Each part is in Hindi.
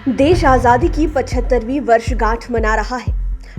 देश आजादी की 75वीं वर्षगांठ मना रहा है।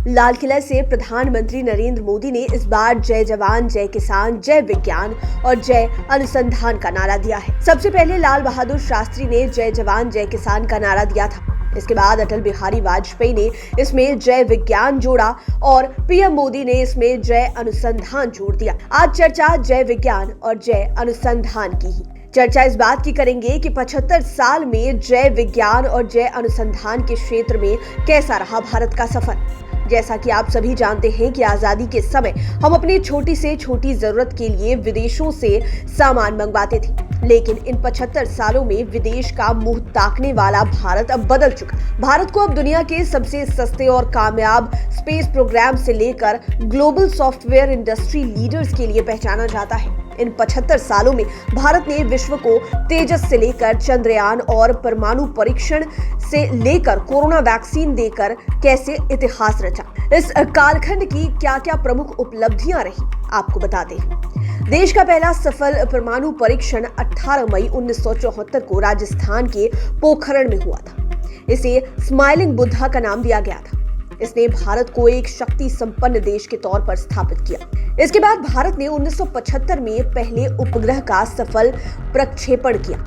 लाल किला से प्रधानमंत्री नरेंद्र मोदी ने इस बार जय जवान, जय किसान, जय विज्ञान और जय अनुसंधान का नारा दिया है। सबसे पहले लाल बहादुर शास्त्री ने जय जवान, जय किसान का नारा दिया था। इसके बाद अटल बिहारी वाजपेयी ने इसमें जय विज्ञान जोड़ा और पीएम मोदी ने इसमें जय अनुसंधान जोड़ दिया। आज चर्चा जय विज्ञान और जय अनुसंधान की ही। चर्चा इस बात की करेंगे कि 75 साल में जय विज्ञान और जय अनुसंधान के क्षेत्र में कैसा रहा भारत का सफर। जैसा कि आप सभी जानते हैं कि आजादी के समय हम अपनी छोटी से छोटी जरूरत के लिए विदेशों से सामान मंगवाते थे, लेकिन इन 75 सालों में विदेश का मुंह ताकने वाला भारत अब बदल चुका। भारत को अब दुनिया के सबसे सस्ते और कामयाब स्पेस प्रोग्राम से लेकर ग्लोबल सॉफ्टवेयर इंडस्ट्री लीडर्स के लिए पहचाना जाता है। इन 75 सालों में भारत ने विश्व को तेजस से लेकर चंद्रयान और परमाणु परीक्षण से लेकर कोरोना वैक्सीन देकर कैसे इतिहास रचा। इस कालखंड की क्या-क्या प्रमुख उपलब्धियां रही, आपको बता दें। देश का पहला सफल परमाणु परीक्षण 18 मई 1974 को राजस्थान के पोखरण में हुआ था। इसे स्माइलिंग बुद्धा का नाम दिया गया था। इसने भारत को एक शक्ति संपन्न देश के तौर पर स्थापित किया। इसके बाद भारत ने 1975 में पहले उपग्रह का सफल प्रक्षेपण किया।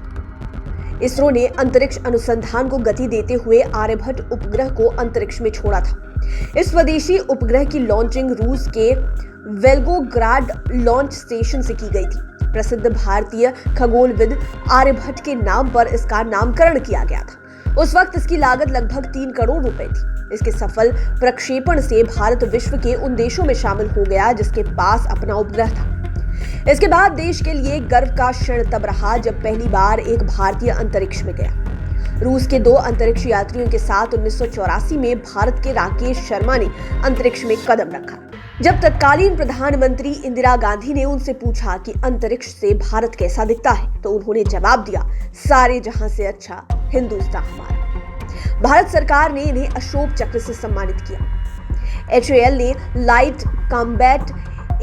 इसरो ने अंतरिक्ष अनुसंधान को गति देते हुए आर्यभट्ट उपग्रह को अंतरिक्ष में छोड़ा था। इस स्वदेशी उपग्रह की लॉन्चिंग रूस के वेल्गोग्राड लॉन्च स्टेशन से की गई थी। प्रसिद्ध भारतीय खगोलविद आर्यभट्ट के नाम पर इसका नामकरण किया गया था। उस वक्त इसकी लागत लगभग 3 करोड़ रुपए थी। इसके सफल प्रक्षेपण से भारत विश्व के उन देशों में शामिल हो गया जिसके पास अपना उपग्रह था। इसके बाद देश के लिए गर्व का क्षण तब रहा जब पहली बार एक भारतीय अंतरिक्ष में गया। रूस के 2 अंतरिक्ष यात्रियों के साथ 1984 में भारत के राकेश शर्मा ने अंतरिक्ष में कदम रखा। जब तत्कालीन प्रधानमंत्री इंदिरा गांधी ने उनसे पूछा कि अंतरिक्ष से भारत कैसा दिखता है, तो उन्होंने जवाब दिया, सारे जहां से अच्छा हिंदुस्तान हमारा। भारत सरकार ने इन्हें अशोक चक्र से सम्मानित किया। HAL ने लाइट कॉम्बैट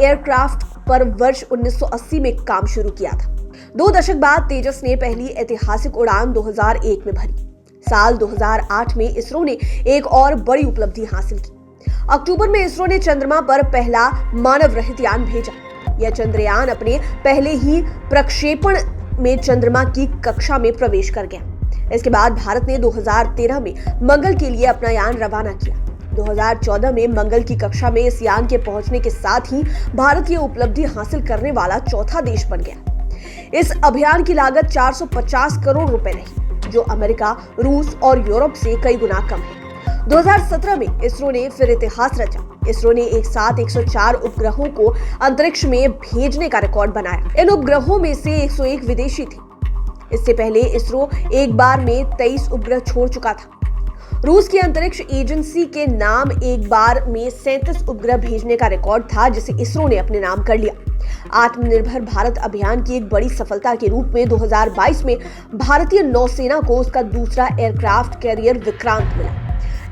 एयरक्राफ्ट पर वर्ष 1980 में काम शुरू किया था। 2 दशक बाद तेजस ने पहली ऐतिहासिक उड़ान 2001 में भरी। साल 2008 में इसरो ने एक और बड़ी उपलब्धि हासिल की। अक्टूबर में इसरो ने चंद्रमा पर पहला मानव रहित यान भेजा। यह चंद्रयान अपने पहले ही प्रक्षेपण में चंद्रमा की कक्षा में प्रवेश कर गया। इसके बाद भारत ने 2013 में मंगल के लिए अपना यान रवाना किया। 2014 में मंगल की कक्षा में इस यान के पहुंचने के साथ ही भारत ये उपलब्धि हासिल करने वाला चौथा देश बन गया। इस अभियान की लागत 450 करोड़ रुपए रही, जो अमेरिका, रूस और यूरोप से कई गुना कम है। 2017 में इसरो ने फिर इतिहास रचा। इसरो ने एक साथ 104 उपग्रहों को अंतरिक्ष में भेजने का रिकॉर्ड बनाया। इन उपग्रहों में से 101 विदेशी थे। इससे पहले इसरो एक बार में 23 उपग्रह छोड़ चुका था। रूस की अंतरिक्ष एजेंसी के नाम एक बार में 37 उपग्रह भेजने का रिकॉर्ड था, जिसे इसरो ने अपने नाम कर लिया। आत्मनिर्भर भारत अभियान की एक बड़ी सफलता के रूप में 2022 में भारतीय नौसेना को उसका दूसरा एयरक्राफ्ट कैरियर विक्रांत मिला।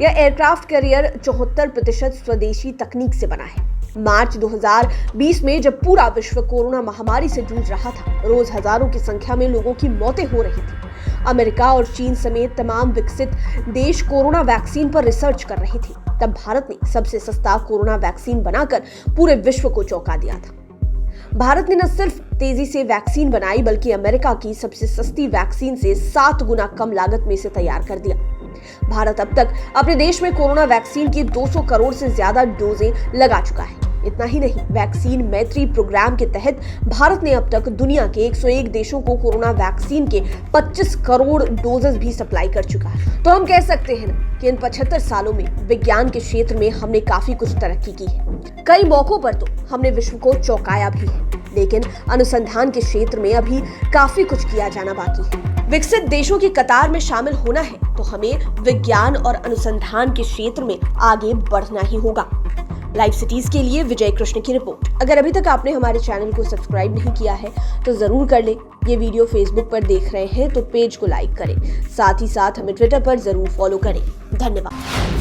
यह एयरक्राफ्ट कैरियर 74% स्वदेशी तकनीक से बना है। मार्च 2020 में जब पूरा विश्व कोरोना महामारी से जूझ रहा था, रोज हजारों की संख्या में लोगों की मौतें हो रही थी। अमेरिका और चीन समेत तमाम विकसित देश कोरोना वैक्सीन पर रिसर्च कर रहे थे। तब भारत ने सबसे सस्ता कोरोना वैक्सीन बनाकर पूरे विश्व को चौंका दिया था। भारत ने न सिर्फ तेजी से वैक्सीन बनाई, बल्कि अमेरिका की सबसे सस्ती वैक्सीन से 7 गुना कम लागत में इसे तैयार कर दिया। भारत अब तक अपने देश में कोरोना वैक्सीन की 200 करोड़ से ज्यादा डोजें लगा चुका है। इतना ही नहीं, वैक्सीन मैत्री प्रोग्राम के तहत भारत ने अब तक दुनिया के 101 देशों को कोरोना वैक्सीन के 25 करोड़ डोजेस भी सप्लाई कर चुका है। तो हम कह सकते हैं ना कि इन 75 सालों में विज्ञान के क्षेत्र में हमने काफी कुछ तरक्की की है। कई मौकों पर तो हमने विश्व को चौंकाया भी है, लेकिन अनुसंधान के क्षेत्र में अभी काफी कुछ किया जाना बाकी है। विकसित देशों की कतार में शामिल होना है तो हमें विज्ञान और अनुसंधान के क्षेत्र में आगे बढ़ना ही होगा। लाइव सिटीज के लिए विजय कृष्ण की रिपोर्ट। अगर अभी तक आपने हमारे चैनल को सब्सक्राइब नहीं किया है तो जरूर कर लें। ये वीडियो फेसबुक पर देख रहे हैं तो पेज को लाइक करें, साथ ही साथ हमें ट्विटर पर जरूर फॉलो करें। धन्यवाद।